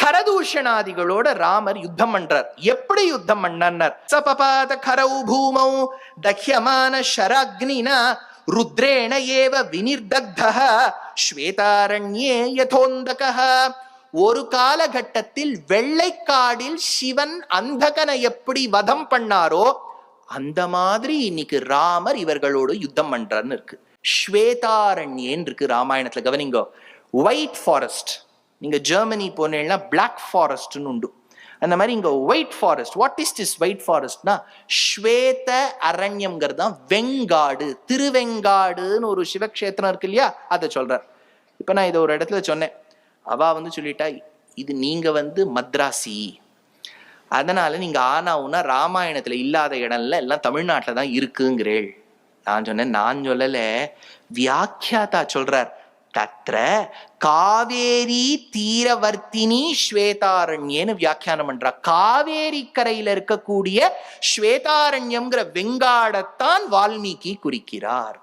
கரதூஷணாதிகளோட ராமர் யுத்தம் பண்றார். எப்படி யுத்தம் பண்ணார்? சபபாத கரௌ பூமௌ தஹ்யமான ஷராக்னினா ருத்ரேண ஏவ வினிர்தக்தஹ ஸ்வேதாரண்யே யதோந்தகஹ. ஒரு காலகட்டத்தில் வெள்ளைக்காடில் சிவன் அந்தகனை எப்படி வதம் பண்ணாரோ அந்த மாதிரி இன்னைக்கு ராமர் இவர்களோடு யுத்தம் பண்றாருன்னு இருக்கு. ஸ்வேதாரண்யேன் இருக்கு ராமாயணத்துல, கவனிங்கோ. ஒயிட் ஃபாரஸ்ட், நீங்க ஜெர்மனி போனீங்கன்னா பிளாக் ஃபாரஸ்ட்னு உண்டு. அந்த மாதிரி இங்க white forest. What is this white ஃபாரஸ்ட்னா ஸ்வேத அரண்யம்ங்கிறது தான் வெங்காடு. திருவெங்காடுன்னு ஒரு சிவக்ஷேத்திரம் இருக்கு இல்லையா, அதை சொல்றார். இப்ப நான் இதை ஒரு இடத்துல சொன்னேன், அவ சொல்லிட்டா இது நீங்க மத்ராசி, அதனால நீங்க ஆனாவுன்னா ராமாயணத்துல இல்லாத இடம்ல எல்லாம் தமிழ்நாட்டுல தான் இருக்குங்கிறேள். நான் சொன்னேன், நான் சொல்லல, வியாக்கியாதா சொல்றார். தத்ர காவேரி தீரவர்த்தினி ஸ்வேதாரண்யன்னு வியாக்கியானம் பண்றா. காவேரி கரையில இருக்கக்கூடிய ஸ்வேதாரண்யம்ங்கிற வெங்காடத்தான் வால்மீகி குறிக்கிறார்.